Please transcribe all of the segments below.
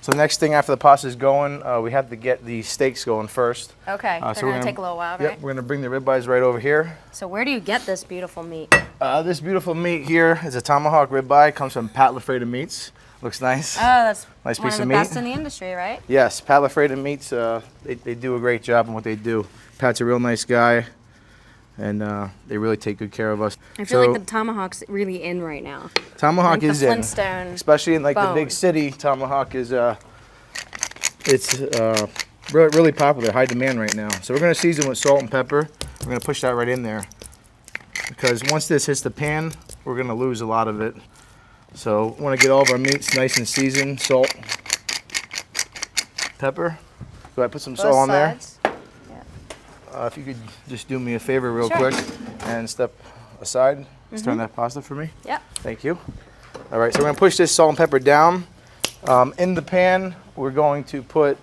So the next thing after the pasta is going, we have to get the steaks going first. Okay, so we're gonna take a little while, right? Yep, we're gonna bring the ribeyes right over here. So where do you get this beautiful meat? This beautiful meat here is a tomahawk ribeye. Comes from Pat LaFreda Meats. Looks nice. Oh, that's nice one piece of of the meat. best in the industry, right? Yes, Pat LaFreda Meats. They do a great job in what they do. Pat's a real nice guy, and they really take good care of us. I feel like the tomahawk's really in right now. Tomahawk like is the in, Flintstone especially in like bone. the big city. Tomahawk is really popular, high demand right now. So we're gonna season with salt and pepper. We're gonna push that right in there because once this hits the pan, we're gonna lose a lot of it. So we want to get all of our meats nice and seasoned. Salt, pepper. Go ahead, put some salt on there. Yeah. If you could just do me a favor real quick and step aside. Just turn that pasta for me. Yep. Thank you. All right, so we're gonna push this salt and pepper down. In the pan, we're going to put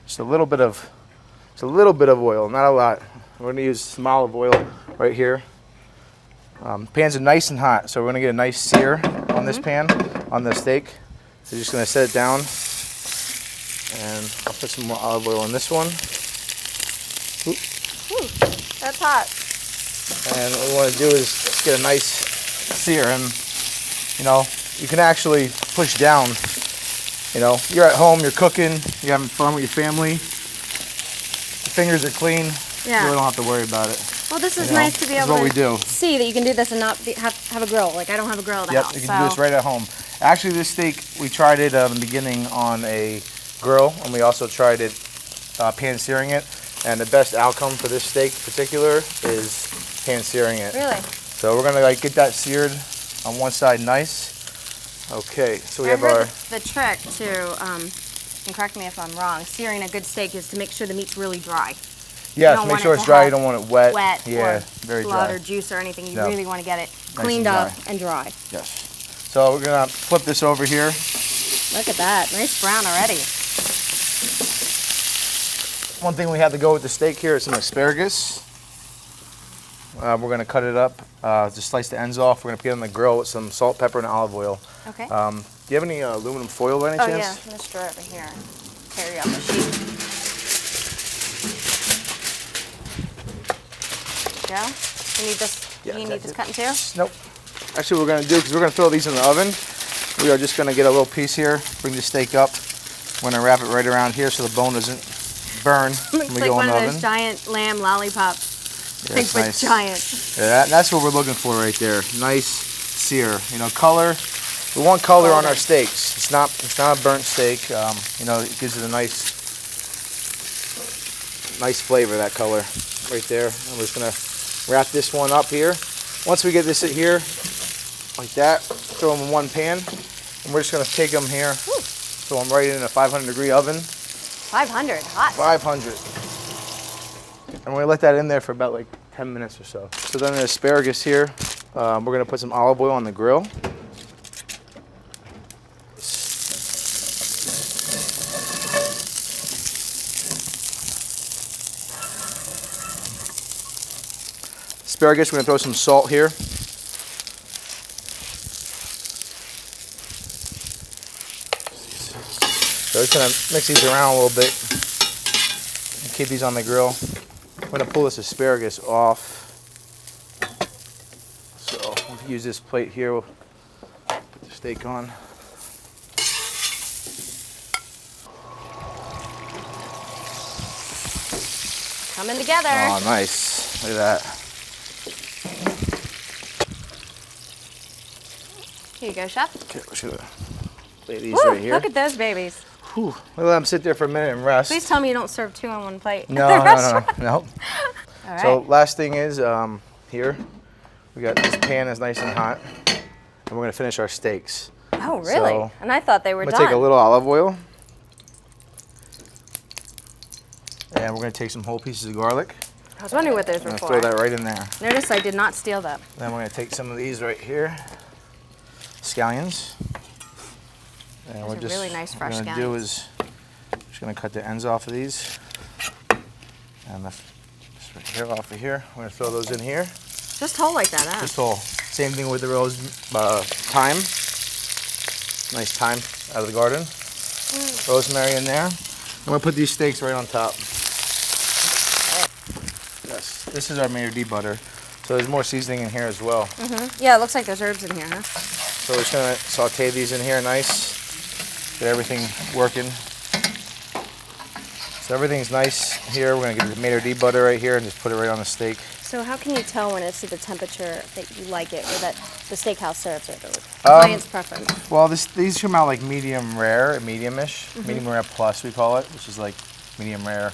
just a little bit of oil, not a lot. We're gonna use some olive oil right here. Pans are nice and hot, so we're gonna get a nice sear on this pan, on the steak. So just gonna set it down, and I'll put some more olive oil in this one. Ooh, that's hot. And what we want to do is just get a nice sear, and you know, you can actually push down. You know, you're at home, you're cooking, you're having fun with your family. Your fingers are clean. Yeah. You really don't have to worry about it. Well, this is nice to be able to see that you can do this and not have a grill. Like, I don't have a grill at the house. Yep, you can do this right at home. Actually, this steak, we tried it in the beginning on a grill, and we also tried it pan searing it. And the best outcome for this steak in particular is pan searing it. Really? So we're gonna get that seared on one side nice. Okay, so we have our... The trick to, and correct me if I'm wrong, searing a good steak is to make sure the meat's really dry. Yes, make sure it's dry. You don't want it wet. Yeah, or very blood dry. Or juice or anything. You really want to get it cleaned up and dry. Yes. So we're gonna flip this over here. Look at that, nice brown already. One thing we have to go with the steak here is some asparagus. We're gonna cut it up, just slice the ends off. We're gonna put it on the grill with some salt, pepper, and olive oil. Okay. Do you have any aluminum foil by any chance? Oh yeah, I'm gonna stir it over here. Carry out the sheet. Go. You need this. Yeah, you need this cut in two? Nope. Actually, what we're gonna do, because we're gonna throw these in the oven, we are just gonna get a little piece here. Bring the steak up. We're gonna wrap it right around here so the bone doesn't burn when we go in the oven. Looks like one of those giant lamb lollipops. Yeah, big but nice. Giant. Yeah, that's what we're looking for right there. Nice sear. You know, color. We want color on our steaks. It's not a burnt steak. You know, it gives it a nice flavor, that color right there. And we're just gonna wrap this one up here. Once we get this here, like that, throw them in one pan, and we're just gonna take them here. Woo. Throw them right in a 500-degree oven. 500, hot. 500. And we let that in there for about like 10 minutes or so. So then the asparagus here, we're gonna put some olive oil on the grill. Asparagus, we're gonna throw some salt here. So just gonna mix these around a little bit and keep these on the grill. I'm gonna pull this asparagus off. So we'll use this plate here. We'll put the steak on. Coming together. Oh, nice. Look at that. Here you go, Chef. Okay, we're just gonna lay these Woo, right here. look at those babies. Whew. We'll let them sit there for a minute and rest. Please tell me you don't serve two on one plate. No. All right. So last thing is here, we got this pan is nice and hot, and we're gonna finish our steaks. Oh, really? So, and I thought they were I'm done. gonna take a little olive oil, and we're gonna take some whole pieces of garlic. I was wondering what those were for. Throw that right in there. Notice I did not steal them. Then we're gonna take some of these right here, scallions. And Those are really nice fresh what we're gonna do is just gonna cut the ends off of these, and just right here off of here. We're gonna throw those in here. Just whole like that, huh? Just whole. Same thing with the rose thyme. nice thyme out of the garden. Rosemary in there. I'm gonna put these steaks right on top. Yes, this is our maitre d' butter. So there's more seasoning in here as well. Yeah, it looks like there's herbs in here, huh? So we're just gonna saute these in here nice. Get everything working. So everything's nice here. We're gonna get the maitre d' butter right here and just put it right on the steak. So how can you tell when it's at the temperature that you like it, or that the steakhouse serves it, or the client's preference? Well, these come out like medium rare, medium-ish, medium rare plus we call it, which is like medium rare,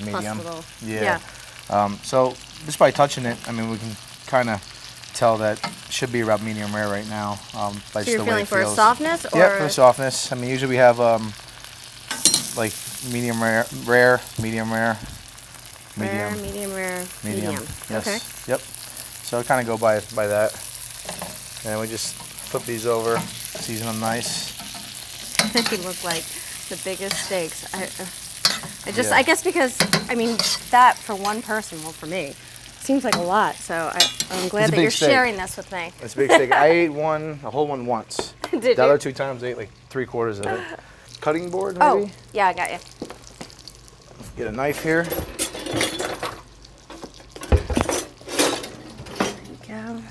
medium. Plus Yeah. So just by touching it, I mean, we can kind of tell that it should be about medium rare right now. By So you're feeling for a softness, or? Yeah, for the softness. I mean, usually we have like medium rare, medium rare, Rare, medium rare, medium. Yes. Okay. Yep. So I kind of go by that, and we just flip these over, season them nice. They look like the biggest steaks. I guess because, I mean, that for one person, well, for me, seems like a lot. So I'm glad that you're sharing this with me. It's a big steak. I ate a whole one once. Did The you? other 2 times I ate like 3/4 of it. Cutting board, maybe? Oh, yeah, I got you. Get a knife here. Go.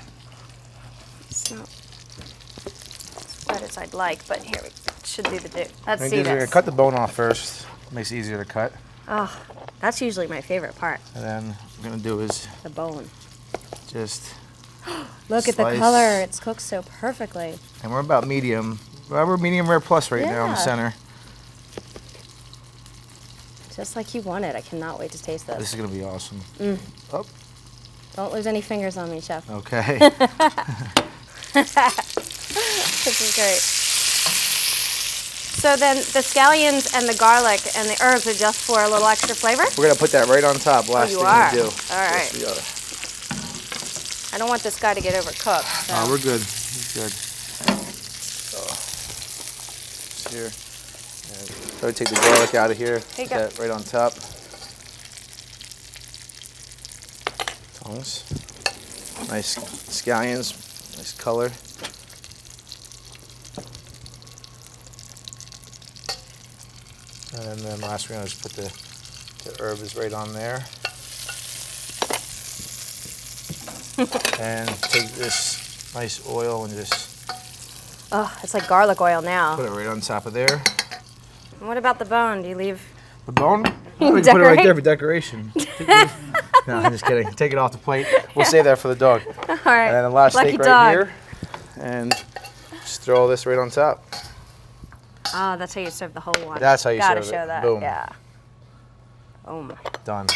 It's not as wet as I'd like, but here we should do the do. Let's see We're gonna this. cut the bone off first. Makes it easier to cut. Oh, that's usually my favorite part, And then what we're gonna do is the bone. just Look at the slice. color. It's cooked so perfectly. And we're about medium. Well, we're medium rare plus right now in the Yeah. center. Just like you wanted. I cannot wait to taste This this. is gonna be awesome. Oh, Don't lose any fingers on me, chef. okay. This is great. So then the scallions and the garlic and the herbs are just for a little extra flavor? We're gonna put that right on top. Last you thing are? we do. All right. Yes, we are. I don't want this guy to get overcooked. So. Oh, we're good. We're good. So, here. And try to take the garlic out of here. Here you Put go. that right on top. Tongues. Nice scallions. Nice color. And then last we're gonna just put the herbs right on there. And take this nice oil and just Oh, it's like garlic oil now. put it right on top of there. And what about the bone? Do you leave? The bone? We can put it right there for decoration. No, I'm just kidding. Take it off the plate. We'll save that for the dog. All right. And then the last Lucky steak dog. right here. And just throw all this right on top. Oh, that's how you serve the whole one. That's how you Gotta serve it. show that. Boom. Yeah. Boom. Done.